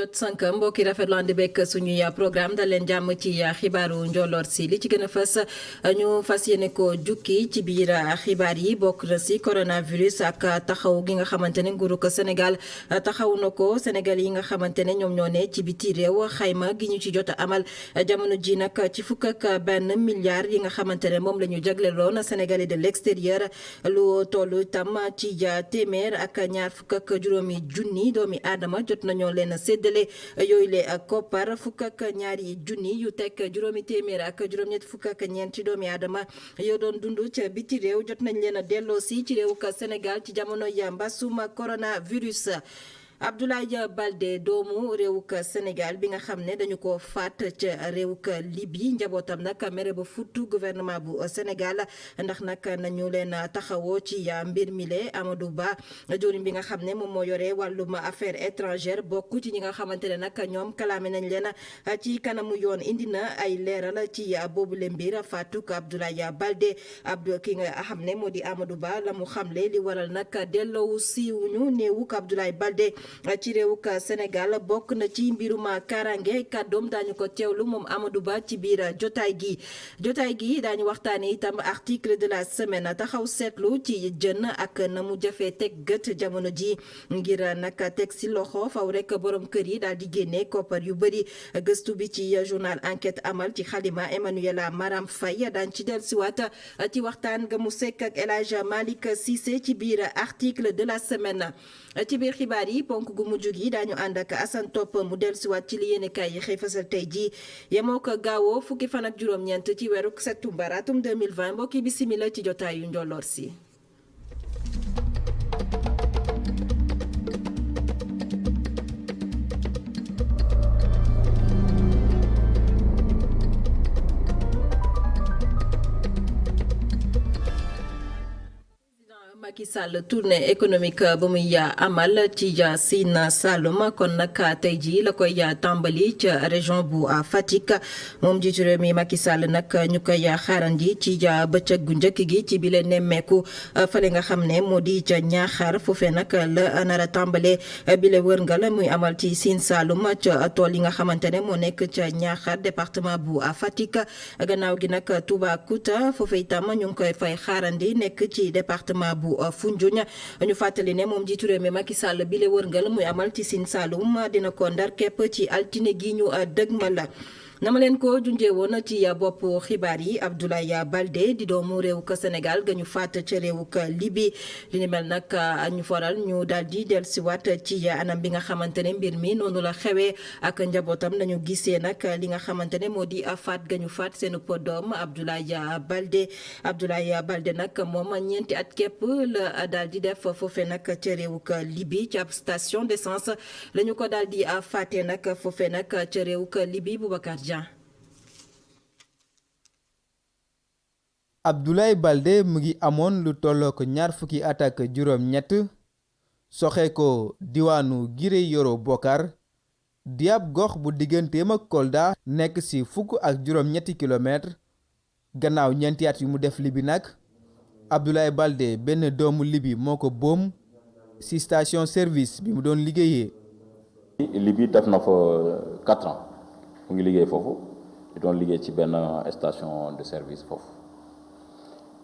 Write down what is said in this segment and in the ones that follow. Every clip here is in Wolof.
jot sànq mbokki rafetlu ànd bekk suñuy programme dal leen jàmm ci xibaaru njolloor si li ci gën a fës ñu fas yéene ko jukki ci biir xibaar yi bokk na si coronavirus ak taxaw gi nga xamante ne nguuru ko Sénégal taxaw na ko Sénégal yi nga xamante ne ñoom ñoo ne ci biti réew xayma gi ñu ci jot a amal jamono ji nag ci fukk ak benn milliard yi nga xamante ne moom la ñu jagleeloon Sénégalais de l'extérieur lu tollu tam ci téeméer ak ñaar fukk ak juróomi junni doomi aadama jot nañoo leen a séddale yooyu le koppar fukk ak ñaari junni yu teg juróomi téeméer ak juróom-ñett fukk ak ñeenti doomi aadama yoo doon dund ca biti réew jot nañ leen a delloosi ci réew ka Sénégal ci jamono ya mbasum coronavirus. Abdoulaye Baldé doomu réewuk Sénégal bi nga xam ne dañu ko faat ca réewuk Libye njabootam nag mere ba futtu gouvernement bu Sénégal ndax nag nañu leen taxawoo ci mbir mile Amadou Ba joriñ bi nga xam ne moom moo yore wàllum affaire étrangère bokk ci ñi nga xamante ne nag ñoom kalaame nañ leen ci kanamu yoon indi na ay leeral ci boobule mbir faatuk Abdoulaye Baldé ki nga xam ne moo di Amadou Ba la mu xamle li waral nag delloo siiwuñu néewuk Abdoulaye Baldé ci réewuk Sénégal bokk na ci mbirum kaaraange kàddoom daañu ko teewlu moom Amadou Ba ci biir jotaay gi daañu waxtaane itam article de la semaine taxaw seetlu ci jën ak na mu jafee teg gët jamono ji ngir nag teg si loxo faw rek borom kër yi daal di génne koppar yu bëri gëstu bi ci journal enquête amal ci xalima Emmanuela Maram Faye daañ ci dellusiwaat ci waxtaan ga mu sekk ak El Hadj Malick Cissé ci biir article de la semaine ci biir xibaar yi ponk gu mujj gi daañu ànd ak Assane Top mu dellusiwaat ci li yéenekaay yi xëy fasal tey jii yemoo ko gaawoo fukki fan ak juróom-ñeent ci weeru septembre atum 2020 mbokki bisimila ci jotaayu njolloor si. Macky Sall tournée économique ba muy amal ci Sine Saloum kon nag tey jii la koy tàmbali ca région bu Fatick moom jiitu réew mi Macky Sall nag ñu koy xaarandi ci bëccëg gu njëkk gi ci bile nemmeeku fale nga xam ne moo di ca Ñaaxar foofee nag la nar a tàmbale bile wërngal muy amal ci Sine Saloum ca tool yi nga xamante ne moo nekk ca Ñaaxar département bu Fatick gannaaw gi nag Toubacouta foofee itam ñu ngi koy fay xaarandi nekk ci département bu Foundiougne ñu fàttali ne moom jiitu réew mi Macky Sall bi le wërngal muy amal ci Sine Saloum dina ko ndar képp ci altine gi ñu dëgmal na ma leen ko junjee woon ci bopp xibaar yi Abdoulaye Baldé di doomu réewuk Sénégal ga ñu faat ca réewuk Libye li ni mel nag ñu faral ñu daal di dellusiwaat ci anam bi nga xamante ne mbir mi noonu la xewee ak njabootam nañu gisee nag li nga xamante ne moo di faat ga ñu faat seen doom Abdoulaye Baldé nag moom ñeenti at képp la daal di def foofee nag ca réewuk Libye ci ab station d'essence la ñu ko daal di faatee nag foofee nag ca réewuk Libye Boubacar Abdoulaye Baldé mu ngi amoon lu tolloo ko ñaar fukki at ak juróom-ñett soxe ko diwaanu Giré Yoro Bokar di ab gox bu digganteem ak Kolda nekk ci fukk ak juróom-ñetti kilomètre gannaaw ñeenti at yu mu def Libi nag Abdoulaye Baldé benn doomu Libi moo ko boom ci station service bi mu doon liggéeyee. Libi def na fa 4 ans mu ngi liggéey foofu di doon liggéey ci benn station de service foofu.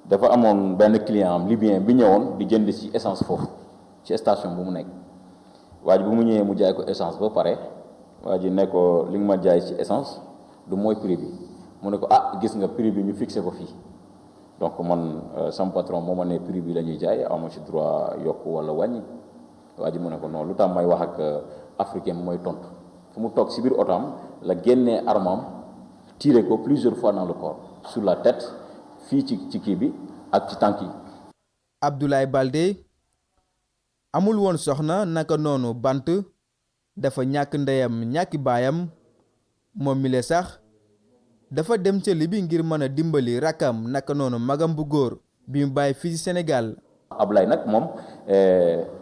dafa amoon benn client am libyen bi ñëwoon di jënd ci essence foofu ci station bu mu nekk waa ji bu mu ñëwee mu jaay ko essence ba pare waa ji ne ko li nga ma jaay ci essence du mooy prix bi mu ne ko gis nga prix bi ñu fixé ko fii donc man sama patron moo ma ne prix bi la ñuy jaay amu ci droit yokk wala wàññi waa ji mu ne ko non lu tax may wax ak africain mooy tontu fu mu toog ci biir otoom la génnee armam tiré ko plusieurs fois dans le corps sur la tête fii ci kii bi ak ci tànk yi. Abdoulaye Baldé amul woon soxna naka noonu bant dafa ñàkk ndeyam ñàkki baayam moom mi le sax dafa dem ca Libi ngir mën a dimbali rakkam naka noonu magam bu góor bi mu bàyyi fii ci Sénégal. Abdoulaye nag moom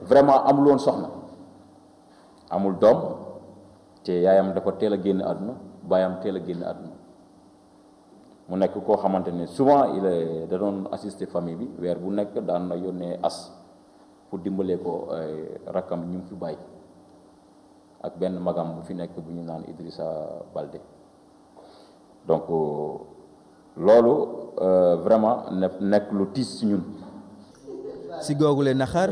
vraiment amul woon soxna amul doom te yaayam dafa teel a génn àdduna baayam teel a génn àdduna. mu nekk koo xamante ne souvent da doon assister famille bi weer bu nekk daan na yónnee as pour dimbalee ko rakkam ñu ngi fi bàyyi ak benn magam bu fi nekk bu ñu naan Idrissa Baldé donc loolu vraiment nekk lu tiis ci ñun. si googule naxar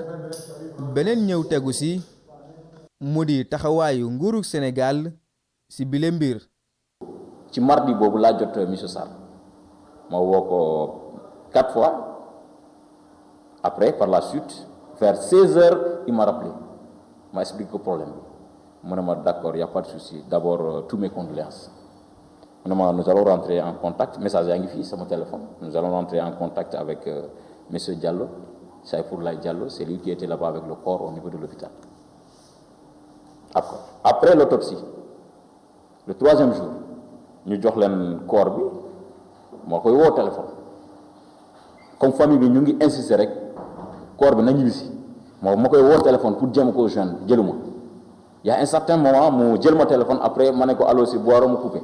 beneen ñëw tegu si mu di taxawaayu nguuru Sénégal si bile mbir. ci mardi boobu laa jot monsieur Sarr ma woo ko 4 fois après par la suite vers 16 heures il m'a rappelé ma expliqué ko problème bi mu ne ma d'accord y a pas de souci d'abord tous mes condoléances mu ne ma nous allons rentrer en contact message yaa ngi fii sama téléphone nous allons rentrer en contact avec monsieur Diallo Saïfoulaye Diallo c'est lui qui était là-bas avec le corps au niveau de l'hôpital après l'autopsie le 3e jour ñu jox leen corps bi moo koy woo téléphone comme famille bi ñu ngi insister rek corps bi nañu bisi ma koy woo téléphone pour jéem koo joindre jëluma y a un certain moment mu jël ma téléphone après ma ne ko allo si boiro mu coupé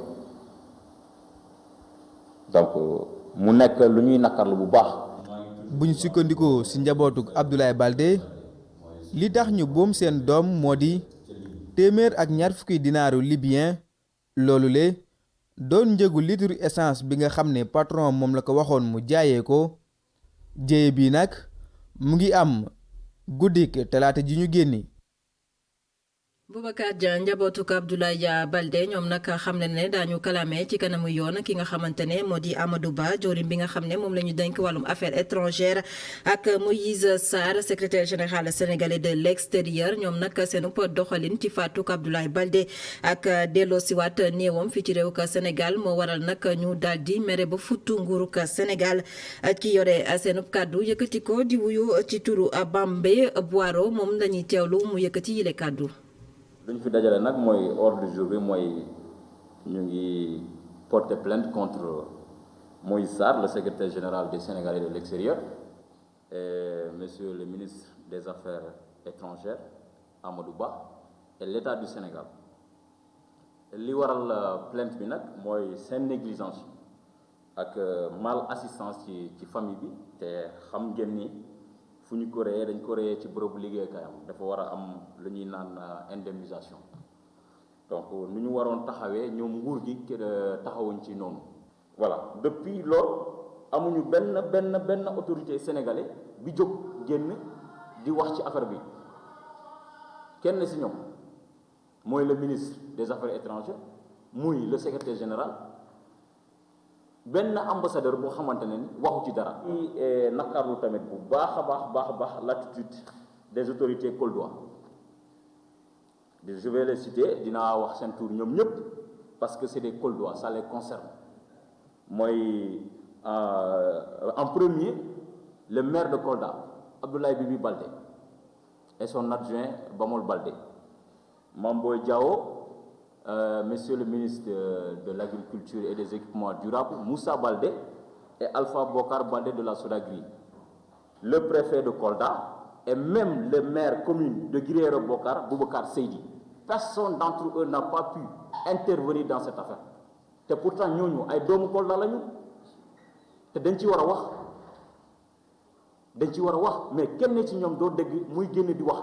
donc mu nekk lu ñuy nakarlu bu baax. bu ñu sukkandikoo si njabootuk Abdoulaye Baldé li tax ñu boom seen doom moo di téeméer ak ñaar fukki dinaaru libyen loolu le doon njëgu litre essence bi nga xam ne patron moom la ko waxoon mu jaayee ko jéye bi nag mu ngi am guddik talaata ji ñu génni. Boubacar Dia njabootuk Abdoulaye Baldé ñoom nag xam ne daañu kalaame ci kanamu yoon ki nga xamante ne moo di Amadou Ba jawriñ bi nga xam ne moom la ñu dénk wàllum affaires étrangères ak Moïse Sarr secrétaire général sénégalais de l'extérieur ñoom nag seenu doxalin ci faatuk Abdoulaye Baldé ak delloosiwaat néewam fii ci réewuk Sénégal moo waral nag ñu daal di mere ba futtu nguuruk Sénégal ki yore seenu kàddu yëkkati ko di wuyu ci turu Bambey Boiro moom lañuy teewlu mu yëkkati yile kàddu. lu ñu fi dajale nag mooy ordre du jour bi mooy ñu ngi porter plainte contre Moïse Sarr le secrétaire général des Sénégalais de l'extérieur et monsieur le ministre des Affaires étrangères Amadou Ba et l'État du Sénégal li waral plainte bi nag mooy seen négligence ak mal assistance ci famille bi te xam ngeen ni fu ñu ko réyee dañ ko réyee ci bërëbu liggéeykaayam dafa war a am lu ñuy naan indemnisation donc nu ñu waroon taxawee ñoom nguur gi taxawuñ ci noonu. voilà depuis loolu amuñu benn autorité sénégalais bi jóg génn di wax ci affaire bi kenn si ñoom mooy le ministre des Affaires étrangères muy le secrétaire général. benn ambassadeur boo xamante ne ni waxu ci dara. i nakarlu tamit bu baax a baax l'attitude des autorités coldois je vais les citer dinaa wax seen tour ñoom ñëpp parce que c'est des coldois ça les concerne mooy en premier le maire de Kolda Abdoulaye Bibi Baldé et son adjoint Bamol Baldé Mamboy Diao. Monsieur le ministre de l'Agriculture et des Équipements Durables, Moussa Baldé et Alpha Bokar Baldé de la Sodagri, le préfet de Kolda et même le maire commune de Guirero Bokar, Boubacar Seydi. Personne d'entre eux n'a pas pu intervenir dans cette affaire. Et pourtant, nous, ay doomu Kolda lañu te dañ ci war a wax mais kenn ci ñoom doo dégg muy génn di wax.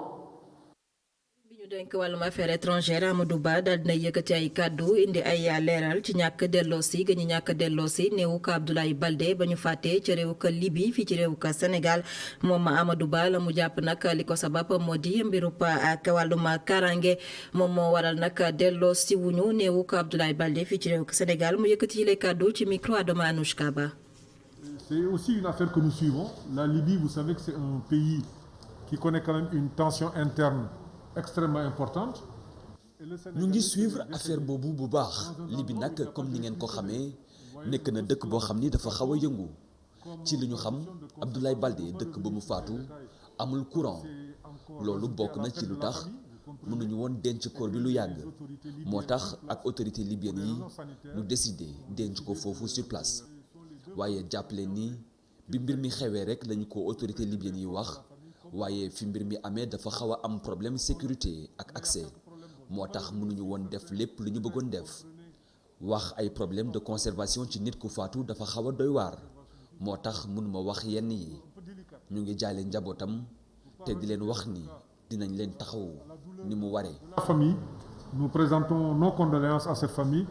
denk wàllum affaire étrangère Amadou Ba daal dina yëkkati ay kàddu indi ay leeral ci ñàkk delloosi ga ñu ñàkk delloosi néewu ko Abdoulaye Baldé ba ñu fàttee ci réew ka Libye fii ci réew ka Sénégal moom Amadou Ba la mu jàpp nag li ko sabab moo di mbirub ak wàllum karange moom moo waral nag delloosi wuñu néewu ko Abdoulaye Baldé fii ci réew ka Sénégal mu yëkkati les kàddu ci micro Adama Anouchka Ba. C'est aussi une affaire que nous suivons. La Libye, vous savez que c'est un pays qui connaît quand même une tension interne extrêmement importante. ñu ngi suivre affaire boobu bu baax Libye nag comme ni ngeen ko xamee nekk na dëkk boo xam ni dafa xaw a yëngu ci li ñu xam Abdoulaye Baldé dëkk ba mu faatu amul courant loolu bokk na ci lu tax mënuñu woon denc corps bi lu yàgg moo tax ak autorité libyenne yi ñu décidé denc ko foofu sur place waaye jàppale ni bi mbir mi xewee rek lañu ko autorité libyenne yi wax. waaye fi mbir mi amee dafa xaw a am problème sécurité ak accès moo tax mënuñu woon def lépp lu ñu bëggoon def wax ay problème de conservation ci nit ku faatu dafa xaw a doy waar moo tax mënuma wax yenn yi ñu ngi jaale njabootam te di leen wax ni dinañ leen taxaw ni mu waree. La famille Nous présentons nos condoléances à cette famille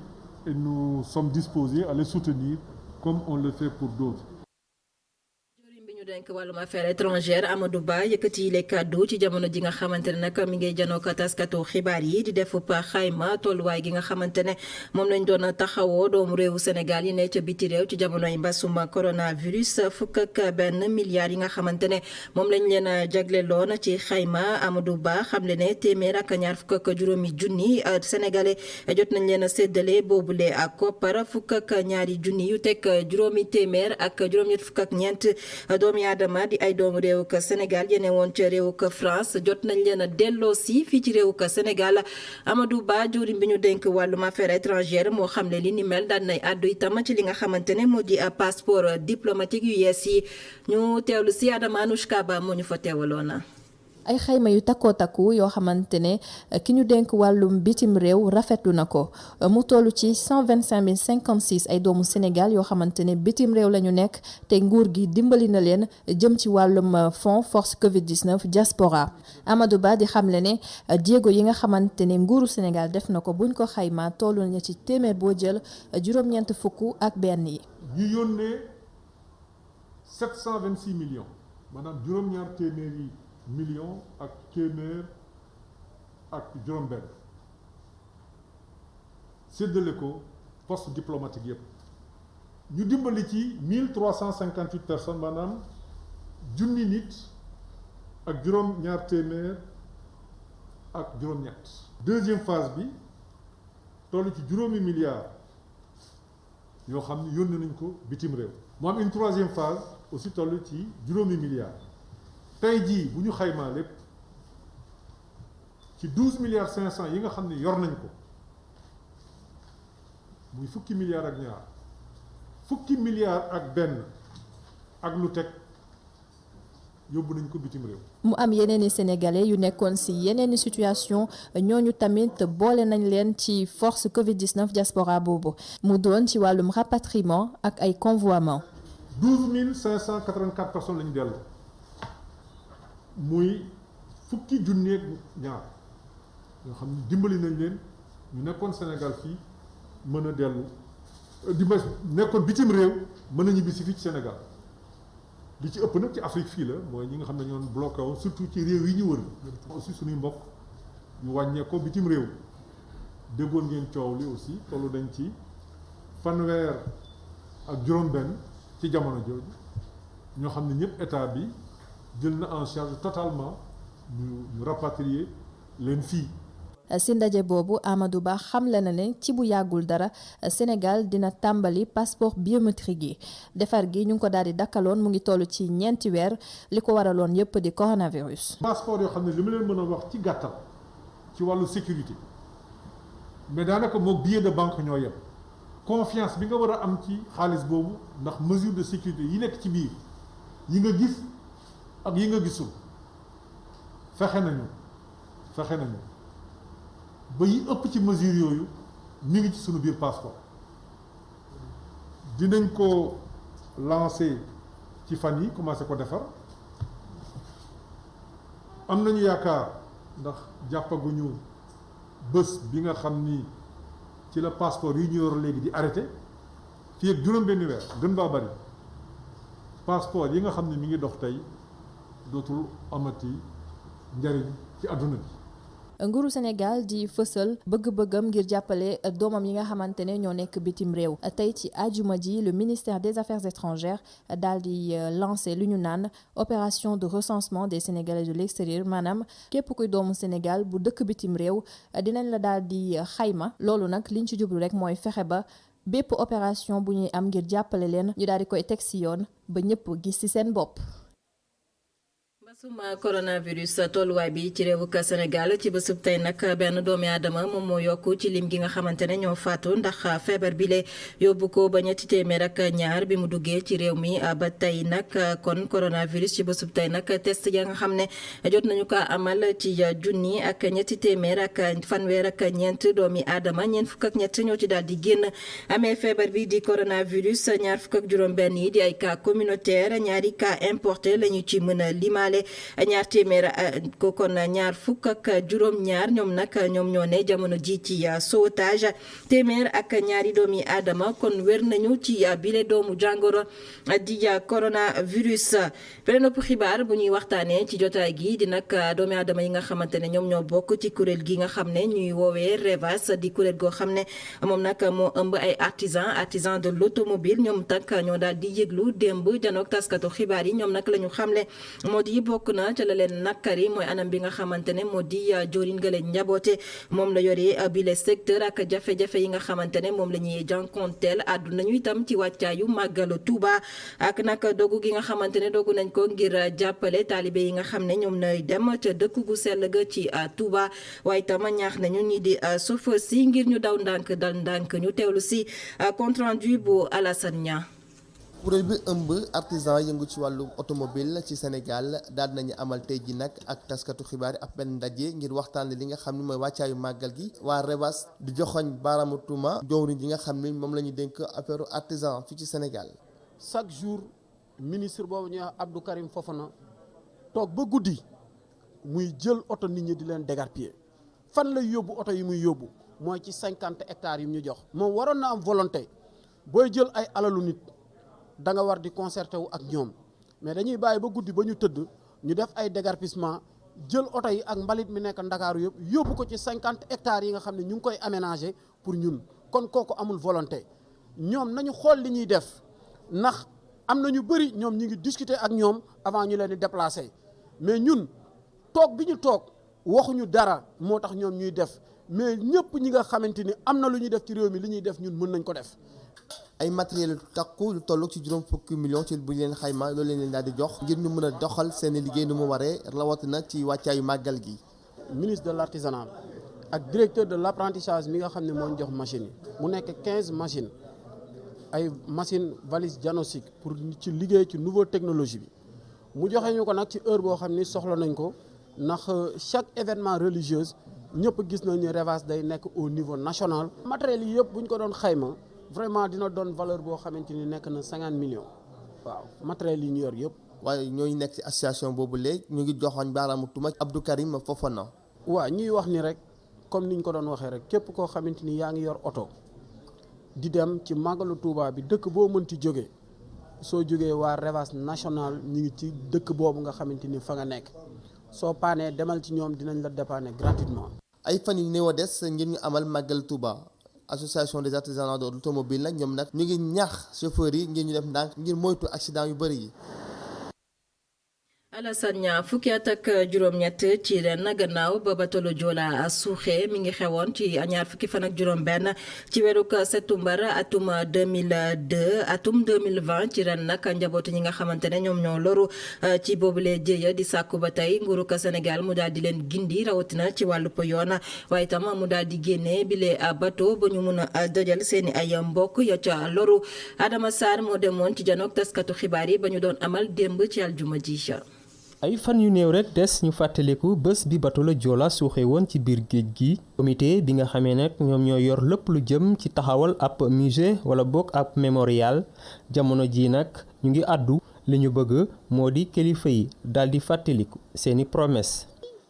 et nous sommes disposés à les soutenir comme on le fait pour d'autres. denk wàllum affaire étrangère Amadou Ba yëkkati le kàddu ci jamono ji nga xamante ne nag mi ngay janoo ko taskatu xibaar yi di def xayma tolluwaay gi nga xamante ne moom lañ doon taxawoo doomu réewu Sénégal yi ne ca biti réew ci jamonoy mbasum coronavirus $1 milliard yi nga xamante ne moom lañ leen jagleloon ci xayma Amadou Ba xamle ne téeméer ak ñaar fukk ak juróomi junni sénégalais jot nañ leen a séddale boobule ak koppar fukk ak ñaari junni yu teg juróomi téeméer ak juróom-ñett fukk ak ñeent doomi aadama di ay doomu réew ka Sénégal yene woon ca réew ka France jot nañ leen a delloo si fii ci réew ka Sénégal Amadou Ba jëwriñ bi ñu dénk wàllum affaire étrangère moo xam ne li ni mel daan nay àddu itam ci li nga xamante ne moo di passeport diplomatique yu yees yi ñu teewlu si Adama Anouchka Ba moo ñu fa teewaloon. ay xayma yu takkoo takku yoo xamante ne ki ñu dénk wàllum bitim réew rafetlu na ko mu toll ci 125 056 ay doomu Sénégal yoo xamante ne bitim réew la ñu nekk te nguur gi dimbali na leen jëm ci wàllum fonds force Covid-19 diaspora Amadou Ba di xamle ne jéego yi nga xamante ne nguuru Sénégal def na ko buñ ko xayma toll na ci téeméer boo jël juróom-ñeent fukk ak benn yi. ñu yónnee 726 millions maanaam juróom-ñaar téeméer yi. million ak téeméer ak juróom-benn séddale ko poste diplomatique yëpp ñu dimbali ci 1358 personnes maanaam junni nit ak juróom-ñaar téeméer ak juróom-ñett. deuxième phase bi toll ci juróomi milliards yoo xam ne yónnee nañ ko bitim réew. mu am une troisième phase aussi toll ci juróomi milliards. tey jii bu ñu xaymaa lépp ci 12 milliards 500 yi nga xam ne yor nañ ko muy fukki milliards ak ñaar fukki milliards ak benn ak lu teg yóbbu nañ ko bitim réew. mu am yeneen i sénégalais yu nekkoon ci yeneen i situation ñooñu tamit boole nañ leen ci force Covid-19 diaspora boobu mu doon ci wàllum rapatriement ak ay convoiement. 12 584 personnes lañu dellu. muy fukki junni ak ñaar yoo xam ne dimbali nañ leen ñu nekkoon Sénégal fii mën a dellu nekkoon bitim réew mën a ñibbi si fii ci Sénégal li ci ëpp nag ci Afrique fii la mooy ñi nga xam ne ñoon bloqué woon surtout ci réew yi ñu wër aussi suñuy mbokk ñu wàññee ko bitim réew déggoon ngeen coow li aussi tollu dañ ci fanweer ak juróom-benn ci jamono jooju ñoo xam ne ñëpp état bi jël na en charge totalement ñu rapatrier leen fii. si ndaje boobu Amadou Ba xamle na ne ci bu yàggul dara Sénégal dina tàmbali passeport biométrique yi defar gi ñu ngi ko daal di dakkaloon mu ngi toll ci ñeenti weer li ko waraloon yëpp di coronavirus. passeport yoo xam ne li ma leen mën a wax ci gàttal ci wàllu sécurité mais daanaka moog billet de banque ñoo yem confiance bi nga war a am ci xaalis boobu ndax mesure de sécurité yi nekk ci biir yi nga gis. ak yi nga gisul fexe nañu ba yi ëpp ci mesure yooyu mi ngi ci sunu biir passeport dinañ ko lancer ci fan yi commencé ko defar am nañu yaakaar ndax jàppaguñu bés bi nga xam ni ci la passeport yi ñu yor léegi di arrêté fii ak juróom-benni weer gën baa bari passeport yi nga xam ne mi ngi dox tey dootul amati njariñ ci àdduna bi. nguuru Sénégal di fësal bëgg-bëggam ngir jàppale doomam yi nga xamante ne ñoo nekk bitim réew tey ci àjjuma ji le ministère des affaires étrangères daal di lancé lu ñu naan opération de recensement des Sénégalais de l'extérieur maanaam képp kuy doomu Sénégal bu dëkk bitim réew dinañ la daal di xayma loolu nag liñ ci jublu rek mooy fexe ba bépp opération bu ñuy am ngir jàppale leen ñu daal di koy teg ci yoon ba ñëpp gis ci seen bopp. suma coronavirus tolluwaay bi ci réewu ka Sénégal ci bésub tey nag benn doomi aadama moom moo yokku ci lim gi nga xamante ne ñoo faatu ndax feebar bi le yóbbu ko ba ñetti téeméer ak ñaar bi mu duggee ci réew mi ba tey nag kon coronavirus ci bésub tey nag test ya nga xam ne jot nañu ko amal ci junni ak ñetti téeméer ak fanweer ak ñeent doomi aadama ñeent fukk ak ñett ñoo ci daal di génn amee feebar bi di coronavirus ñaar fukk ak juróom benn yi di ay cas communautaire ñaari cas importé la ñu ci mën a limaale ñaar téeméer ko kon ñaar fukk ak juróom-ñaar ñoom nag ñoom ñoo ne jamono ji ci sauvetage téeméer ak ñaari doomi aadama kon wér nañu ci bile doomu jàngoro di coronavirus. beneen ëpp xibaar bu ñuy waxtaanee ci jotaay gi di nag doomi aadama yi nga xamante ne ñoom ñoo bokk ci kuréel gi nga xam ne ñuy woowee REVAS di kuréel goo xam ne moom nag moo ëmb ay artisan de l'automobile ñoom tak ñoo daal di yëglu démb janook taskatu xibaar yi ñoom nag la ñu xamle moo di bokk na ca la leen nakkari mooy anam bi nga xamante ne moo di joriñ nga leen njaboote moom la yore bile secteur ak jafe-jafe yi nga xamante ne moom la ñuy jànkonteel àddu nañu itam ci wàccaayu màggalu Tuuba ak nag dogu gi nga xamante ne dogu nañ ko ngir jàppale taalibe yi nga xam ne ñoom nay dem ca dëkk gu sell ga ci Tuuba waaye itam ñaax nañu ñi di chauffeur si ngir ñu daw ndànk dal ndànk ñu teewlu si compte rendu bu Alassane Niang. kuréel bi ëmb artisan yëngu ci wàllu automobile ci Sénégal daal nañu amal tey ji nag ak taskatu xibaar yi ab benn ndaje ngir waxtaanee li nga xam ne mooy wàccaayu màggal gi waa REVAS di joxoñ baaraamu tuuma jawriñ yi nga xam ne moom la ñu dénk affaire artisan fii ci Sénégal. chaque jour ministre boobu ñuy wax Abdou Karim Fofana toog ba guddi muy jël oto nit ñi di leen dégarpiller fan lay yóbbu oto yi muy yóbbu mooy ci 50 hectares yi ñu jox. moom waroon na am volonté booy jël ay alalu nit da nga war di concerté wu ak ñoom mais dañuy bàyyi ba guddi ba ñu tëdd ñu def ay dégarpissement jël oto yi ak mbalit mi nekk Ndakaaru yëpp yóbbu ko ci 50 hectares yi nga xam ne ñu ngi koy aménager pour ñun kon kooku amul volonté ñoom nañu xool li ñuy def ndax am na ñu bëri ñoom ñu ngi discuter ak ñoom avant ñu leen di déplacer mais ñun toog bi ñu toog waxuñu dara moo tax ñoom ñuy def mais ñëpp ñi nga xamante ni am na lu ñuy def ci réew mi li ñuy def ñun mën nañ ko def. ay matériel takku lu toll ci juróom fukki millions ci bu ñu leen xayma loolu leen daal di jox ngir ñu mën a doxal seen liggéey nu mu waree rawatina ci wàccaayu màggal gi. ministre de l'artisanat ak directeur de l'apprentissage mi nga xam ne moo ñu jox machine yi mu nekk 15 machines ay machine valise diagnostic pour ci liggéey ci nouvelle technologie bi mu joxe ñu ko nag ci heure boo xam ni soxla nañ ko ndax chaque événement religieux ñëpp gis nañu REVAS day nekk au niveau national. matériel yi yëpp bu ñu ko doon xayma vraiment dina doon valeur boo xamante ni nekk na 50 millions waaw matériel yi ñu yor yëpp. waaye ñooñu nekk ci association boobu léegi ñu ngi joxoñ baaraamu tuuma Abdou Karim Fofana. waaw ñuy wax ni rek comme niñ ko doon waxee rek képp koo xamante ni yaa ngi yor oto di dem ci màggalu Touba bi dëkk boo mënti jógee soo jógee waa REVAS national ñu ngi ci dëkk boobu nga xamante ni fa nga nekk soo paanee demal ci ñoom dinañ la dépanner gratuitement. ay fan yu néew a des ngir ñu amal màggal Touba association des artisans de l'automobile nag ñoom nag ñu ngi ñaax chauffeurs yi ngir ñu def ndànk ngir moytu accident yu bëri yi. Alassane Niang fukki at ak juróom-ñett ci ren gannaaw ba bateau Joola suuxee mi ngi xewoon ci ñaar fukki fan ak juróom-benn ci weeru septembre atum 2002 atum 2020 ci ren nag njabootu ñi nga xamante ne ñoom ñoo loru ci boobule jéeya di sàkku ba tey nguuru ko Sénégal mu daal di leen gindi rawatina ci wàllu yoon waaye itam mu daal di génne bile bateau ba ñu mun a dajal seen i ay mbokk ya ca loru Adama Sarr moo demoon ci janook taskatu xibaar yi ba ñu doon amal démb ci aljuma ji. ay fan yu néew rek des ñu fàttaliku bés bi bateau Joola suuxe woon ci biir géej gi comité bi nga xamee nag ñoom ñoo yor lépp lu jëm ci taxawal ab musée wala bokk ab mémorial jamono ji nag ñu ngi àddu li ñu bëgg moo di kilifa yi daal di fàttaliku seeni promesse.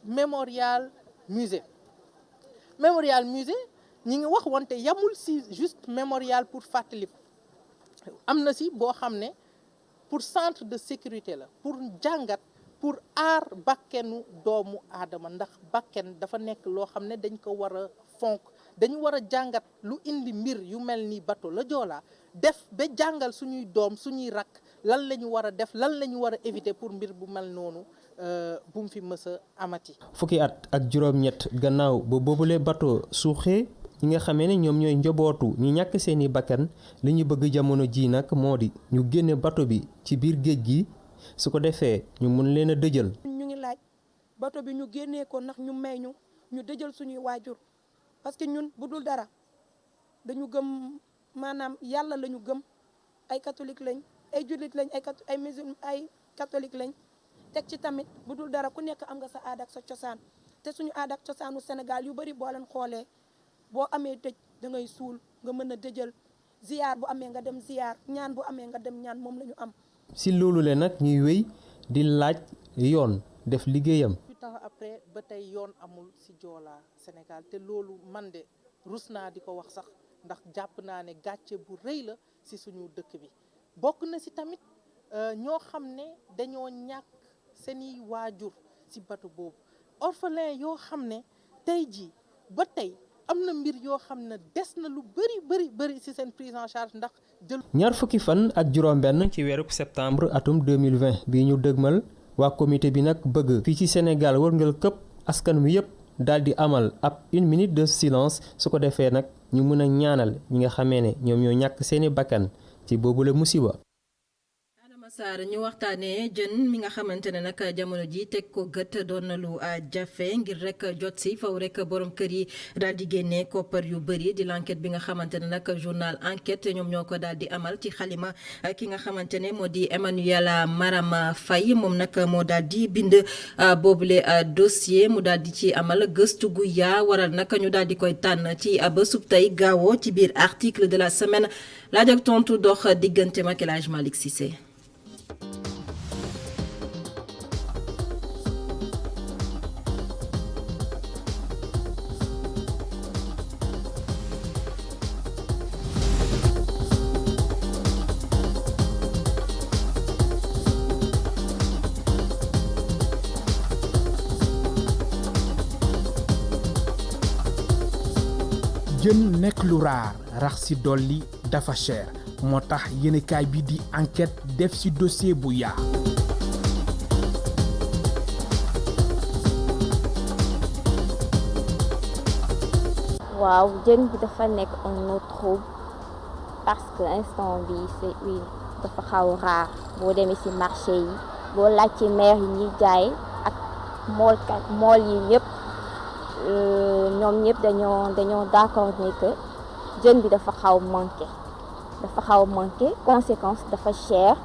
mémorial musée ñi ngi wax wante yamul si juste mémorial pour fàttaliku am na si boo xam ne pour centre de sécurité la pour jàngat. pour aar bakkenu doomu aadama ndax bakken dafa nekk loo xam ne dañ ko war a fonk dañu war a jàngat lu indi mbir yu mel ni bateau Joola def ba jàngal suñuy doom suñuy rakk lan la ñu war a def lan la ñu war a éviter pour mbir bu mel noonu bu mu fi mës a amati. fukki at ak juróom-ñett gannaaw ba boobule bateau suuxee ñi nga xamee ne ñoom ñooy njobootu ñu ñàkk seeni bakkan li ñu bëgg jamono ji nag moo di ñu génne bateau bi ci biir géej gi. su ko defee ñu mun leen a dëjal. ñu ngi laaj bato bi ñu génnee ko ndax ñu may ñu dëjal suñuy waajur parce que ñun bu dul dara dañu gëm maanaam yàlla la ñu gëm ay catholique lañ ay jullit lañ ay musulman ay catholique lañ teg ci tamit bu dul dara ku nekk am nga sa aada ak sa cosaan te suñu aada ak cosaanu Sénégal yu bari boo leen xoolee boo amee dëj da ngay suul nga mën a dëjal ziyaar bu amee nga dem ziyaar ñaan bu amee nga dem ñaan moom la ñu am. si loolu le nag ñuy wéy di laaj yoon def liggéeyam. 8 ans après ba tey yoon amul ci Joola Sénégal te loolu man de rus naa di ko wax sax ndax jàpp naa ne gàcce bu rëy la ci suñu dëkk bi bokk na ci tamit ñoo xam ne dañoo ñàkk seeni waajur ci bato boobu orphelin yoo xam ne tey jii ba tey am na mbir yoo xam ne des na lu bëri ci seen prise en charge ndax jël. ñaar fukki fan ak juróom-benn ci weeru septembre atum 2020 bii ñu dëgmal waa comité bi nag bëgg fii ci Sénégal wërngal këpp askan wi yëpp daal di amal ab 1 minute de silence su ko defee nag ñu mën a ñaanal ñi nga xamee ne ñoom ñoo ñàkk seeni bakkan ci boobule musiba. Sarr ñu waxtaanee jën mi nga xamante ne nag jamono ji teg ko gët doon na lu jafe ngir rek jot si faw rek borom kër yi daal di génnee koppar yu bëri di l'enquête bi nga xamante ne nag journal enquête ñoom ñoo ko daal di amal ci xalima ki nga xamante ne moo di Emmanuel Maram Faye moom nag moo daal di bind boobule dossier mu daal di ci amal gëstu gu yaa waral nag ñu daal di koy tànn ci bésub tey gaawoo ci biir article de la semaine laaj ak tontu dox diggante ak El Hadj Malick Cissé. jën nekk lu raar rax ci dolli dafa cher moo tax yéenekaay bi di enquête def ci dossier bu yaa waaw jën bi dafa nekk un eau trouble parce que instant bi c'est oui dafa xaw raar boo demee ci marché yi boo laajte mer yi ñuy jaay ak mool yi yëpp ñoom ñëpp dañoo d'accord ni que jën bi dafa xaw manqué conséquence dafa cher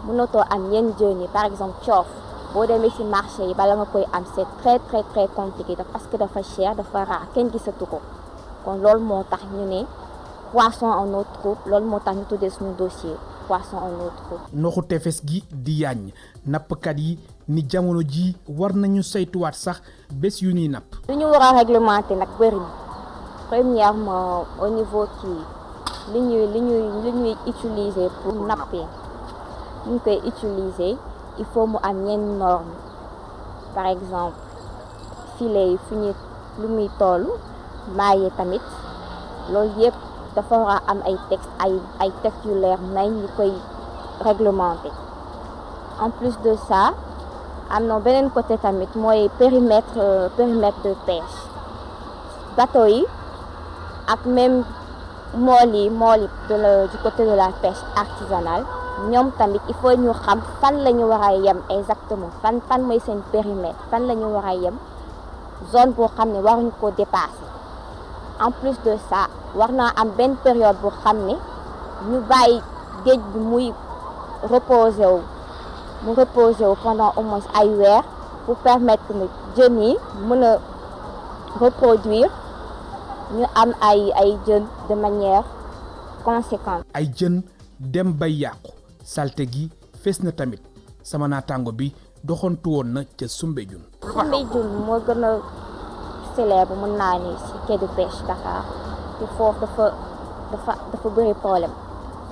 mënatoo am yenn jën yi par exemple coof boo demee ci marché yi bala nga koy am c'est très très très compliqué parce que dafa cher dafa raar kenn gisatu ko kon loolu moo tax ñu ne poisson en eau trouble loolu moo tax ñu tuddee suñu dossier poisson en eau trouble. ndoxu tefes gi di yaañ nappkat yi ni jamono ji war nañu saytuwaat sax bés yu ñuy napp. lu ñu war a réglementer nag bëri na premièrement au niveau kii li ñuy utiliser pour napper ñu koy utiliser il faut mu am yenn normes par exemple filet yi fu ñu lu muy toll maaye tamit loolu yëpp dafa war a am ay textes yu leer nañ ñu koy réglementer en plus de ça am na beneen côté tamit mooy périmètre de pêche bateau yi ak même mool yi du côté de la pêche artisanale ñoom tamit il faut ñu xam fan la ñu war a yem exactement fan mooy seen périmètre fan la ñu war a yem zone boo xam ne waruñu ko dépasser en plus de ça war naa am benn période boo xam ne ñu bàyyi géej bi muy reposer wu pendant au moins ay weer pour permettre que jën yi mën a reproduire ñu am ay jën de manière conséquente. ay jën dem bay yàqu salte gi fees na tamit sama naataango bi doxantu woon na ca Soumbédioune. Soumbédioune moo gën a célèbre mën naa ni ci quai de pêche Dakar te foofu dafa bëri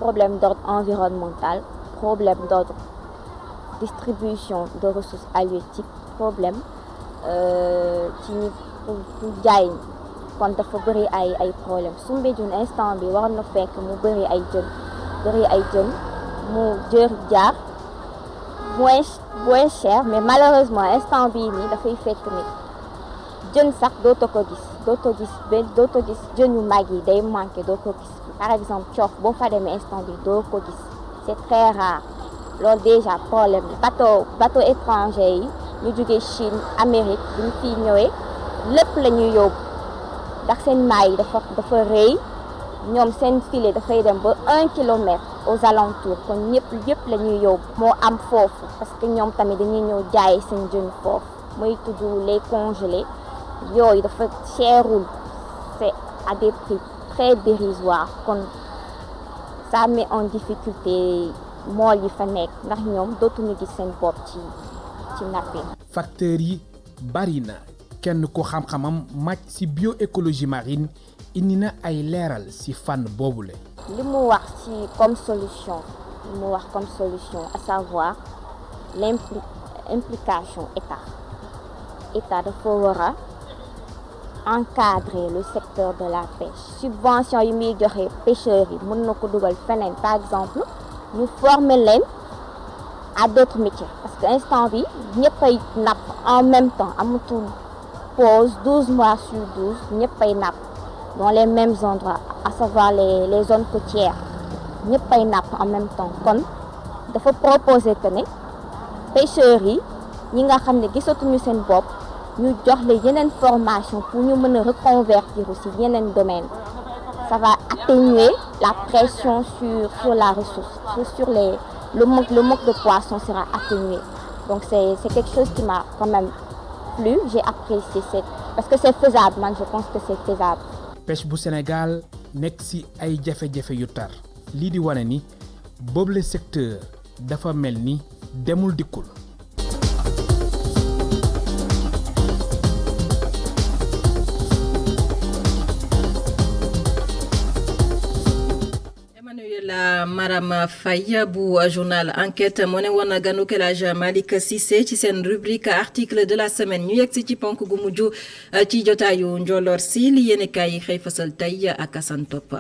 problème d'ordre environnemental problème d'ordre distribution de ressources halieutiques problème ci pour jaay kon dafa bëri ay problème Soumbédioune instant bi war na fekk mu bëri ay jën mu jër jaar moins cher mais malheureusement instant bii nii dafay fekk ni jën sax dootoo gis jën yu mag yi day manqué doo ko gis par exemple coof boo fa demee instant bi doo ko gis c'est très rare loolu déjà problème bateau étranger yi ñu jógee Chine Amérique bu ñu fiy ñëwee lépp la ñuy yóbbu ndax seen maay yi dafa rëy ñoom seen filet dafay dem ba 1 kilomètre aux alentours kon yëpp la ñuy yóbbu moo am foofu parce que ñoom tamit dañuy ñëw jaay seen jën foofu muy tudd les congelés yooyu dafa cherul c'est à des prix très dérisoires kon ça met en difficulté mool yi fa nekk ndax ñoom dootuñu gis seen bopp ci napp yi facteurs yi bari na kenn ko xam-xamam màcc ci bioécologie marine indi na ay leeral ci fànn boobule. li mu wax ci comme solution à savoir l'implication état dafa war a encadrer le secteur de la pêche subvention yi muy joxe pêcheurs yi mën na ko dugal feneen par exemple ñu former leen à d'autres métiers parce que instant bi ñëppay napp en même temps amatul pause 12 mois sur 12 ñëppay napp dans les mêmes endroits à savoir les zones côtières ñëppay napp en même temps kon dafa proposer que ne pêcheurs yi ñi nga xam ne gisatuñu seen bopp ñu jox leen yeneen formation pour ñu mën a reconvertir aussi yeneen domaine ça va atténuer la pression sur la ressource sur le manque de poisson sera atténué donc c'est quelque chose qui m'a quand même plu j'ai apprécié parce que c'est faisable man je pense que c'est faisable. pêche bu Sénégal nekk ci ay jafe-jafe yu tar lii di wane ni boobule secteur dafa mel ni demul dikkul. la Maram Faye bu journal Enquête moo ne woon ganu El Hadj Malick Cissé ci seen rubrique article de la semaine ñu yegg si ci ponk gu mujj ci jotaayu Njolor si li yéenekaay yi xëy fasal tey ak Assane Top.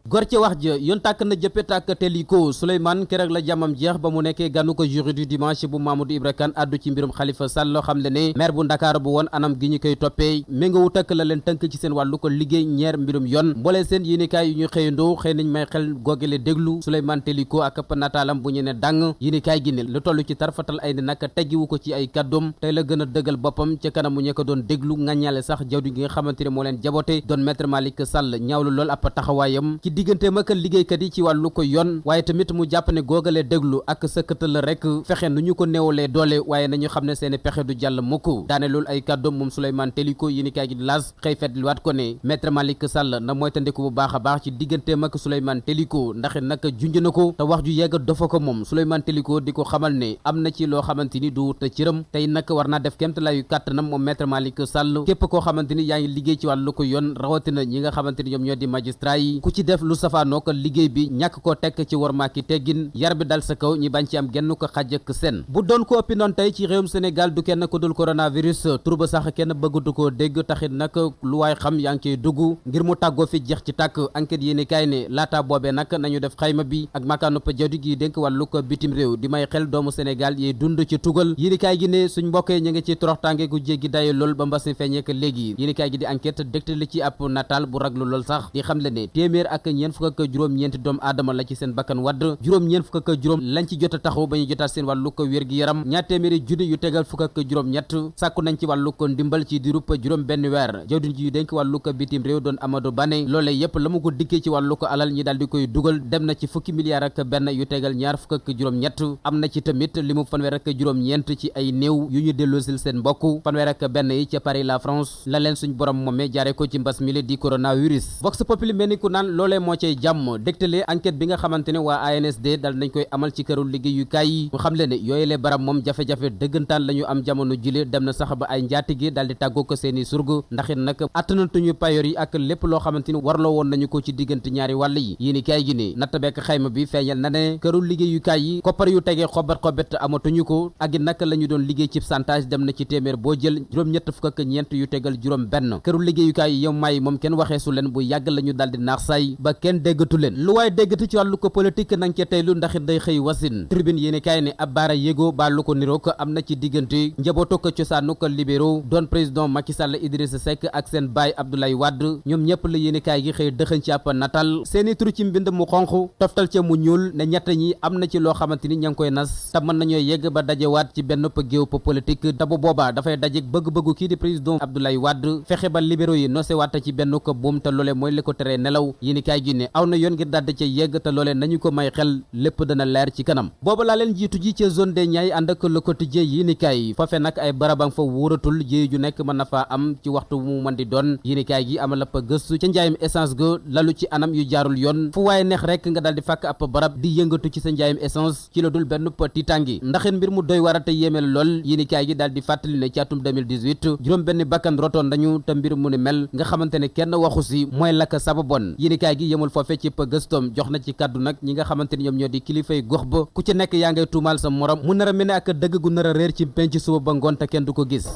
gor ci wax ja yoon tàkk na jëppe tàkk teliko Souleymane keroog la jàmmam jeex ba mu nekkee ganu ko jury du dimanche bu Mamadou Ibra Kane addu ci mbirum Khalifa Sall loo xam le ne maire bu Ndakaaru bu woon anam gi ñu koy toppee méngowu tëkk la leen tënk ci seen wàllu ko liggéey ñeer mbirum yoon mboolee seen yéenekaay yu ñu xëyandoo xëy nañ may xel googele déglu Souleymane teliko ak ëpp nataalam bu ñu ne dàng yéenekaay gi ne lu toll ci tarfatal ay ni nag teggiwu ko ci ay kàddoom tey la gën a dëggal boppam ca kanamu ñe ko doon déglu ŋàññaale sax jawdi gi nga xamante ne moo leen jabote doon maître Malick Sall ñaawlu lool ab taxawaayam ci diggante ma liggéeykat yi ci wàllu ko yoon waaye tamit mu jàpp ne googale déglu ak sëkkatal la rek fexe nu ñu ko néewalee doole waaye nañu xam ne seeni pexe du jàll mukk daane loolu ay kàddoom moom Souleymane Teliko yéenekaay gi di L'As xëy fetliwaat ko ne maître Malick Sall na moytandiku bu baax a baax ci digganteem ak Souleymane Teliko ndax nag junj na ko te wax ju yegg dafa ko moom Souleymane Teliko di ko xamal ne am na ci loo xamante ni du te cëram tey nag war naa def kéemtalaayu kàttanam moom maître Malick Sall képp koo xamante ni yaa ngi liggéey ci wàllu ko yoon rawatina ñi nga xamante ni ñoom ñoo di magistrat yi ku ci def lu safaanoo ko liggéey bi ñàkk ko tekk ci warmaaki teggin yar bi dal sa kaw ñi bañ ci am genn ko xaj ak seen bu doon ko ëppi noon tey ci réewum Sénégal du kenn ko dul coronavirus tur ba sax kenn bëggatu koo dégg taxit nag lu waay xam yaa ngi koy dugg ngir mu tàggoo fi jeex ci tàkk enquête yéeni kaay ne laata boobee nag nañu def xayma bi ak makaanub jawdi gi dénk wàllu ko bitim réew di may xel doomu Sénégal yi dund ci tugal yéeni kaay gi ne suñ mbokkee ñu ngi ci toroxtaange gu jéggi dayo lool ba mbas mi feeñeek léegi yéeni kaay gi di enquête dégtali ci ab nataal bu raglu lool sax di xam le ne téeméer ak ñeent fukk ak juróom-ñeenti doomu aadama la ci seen bakkan wadd juróom-ñeent fukk ak juróom lañ ci jot a taxaw ba ñu jotaat seen wàllu ko wér gi yaram ñaar téeméeri junni yu tegal fukk ak juróom-ñett sàkku nañ ci wàllu ko ndimbal ci diirub juróom benn weer jawdin ji yu dénk wàllu ko bitim réew doon Amadou Bane loolee yépp la mu ko dikkee ci wàllu ko alal ñi daal di koy dugal dem na ci fukki milliards ak benn yu tegal ñaar fukk ak juróom-ñett am na ci tamit li mu fanweer ak juróom-ñeent ci ay néew yu ñu delloosil seen mbokk fanweer ak benn yi ca Paris la France la leen suñ borom moomee jaare ko ci mbas mi di coronavirus Vox Populi mel ni ku naan loolee moo cay jàmm dégtale enquête bi nga xamante ne waa ANSD dal nañ koy amal ci këru liggéeyukaay yi mu xam le ne yooyu le barab moom jafe-jafe dëggantaan la ñu am jamono jile dem na sax ba ay njaatige daal di tàggoo ko seeni surg ndax it nag attanatuñu payoor yi ak lépp loo xamante ni warloo woon nañu ko ci diggante ñaari wàll yi yéeni kaay gi ne natt bekk xayma bi feeñal na ne këru liggéeyukaay yi koppar yu tegee xobat amatuñu ko ak it nag la ñu doon liggéey ci santage dem na ci téeméer boo jël juróom-ñett fukk ak ñeent yu tegal juróom benn këru liggéeyukaay yi yow may moom kenn waxeesu leen bu yàgg la ñu daal di naax saay ba kenn déggatu leen lu waaye déggatu ci wàllu ko politique nang ca teylu ndax it day xëy wasin tribune yéeni kaay ne ab baara yéego ba lu ko niroo ko am na ci diggante njabootu ko cosaanu ko libéraux doon président Macky Sall Idrissa Seck ak seen baay Abdoulaye Wade ñoom ñëpp la yéeni kaay gi xëy dëxëñ ci ab natal seeni tur ci mbind mu xonq toftal ca mu ñuul ne ñett ñi am na ci loo xamante ni ña ngi koy nas te mën nañoo yegg ba dajewaat ci benn géew politique te bu boobaa dafay dajeek bëgg-bëggu kii di président Abdoulaye Wade fexe ba libéraux yi nosewaat ci benn ko buum te loole mooy li ko teree nelaw yéeni kaay gi gi ne aw na yoon ngir daldi ca yegg te loolee nañu ko may xel lépp dana leer ci kanam booba laa leen jiitu ji ca zone des Niayes ànd ak le quotidien yi ni kaay foofe nag ay barabang fa wóoratul jéey ju nekk mën na faa am ci waxtu mu mën di doon yi ni kaay gi amal ab gëstu ca njaayum essence go lalu ci anam yu jaarul yoon fu waaye neex rek nga daldi fàkk ab barab di yëngatu ci sa njaayum essence ci la dul benn petit tàngi ndaxin mbir mu doy war a te yéeme lool yi ni kaay gi daldi fàttali ne ci atum 2018 juróom benn bakkan rotoon nañu te mbir mu ni mel nga xamante ne kenn waxu si mooy lakk sababoon yi ni kaay gi yemul foofe ci gëstoom jox na ci kàddu nag ñi nga xamante ni ñoom ñoo di kilifay gox ba ku ci nekk yaa ngay tuumaal sa morom mu nar a mel ne ak dëgg gu nar a réer ci penc suba ba ngoon te kenn du ko gis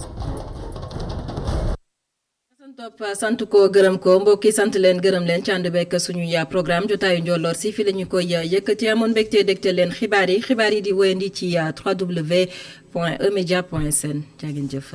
sant ko gërëm ko mbokki sant leen gërëm leen ci ànd bekk suñu programme jotaayu njolloor si fi la ñu koy yëkkati amoon mbégte dégte leen xibaar yi di wéyandi ci www.emedia.sn jaa ngeen jëf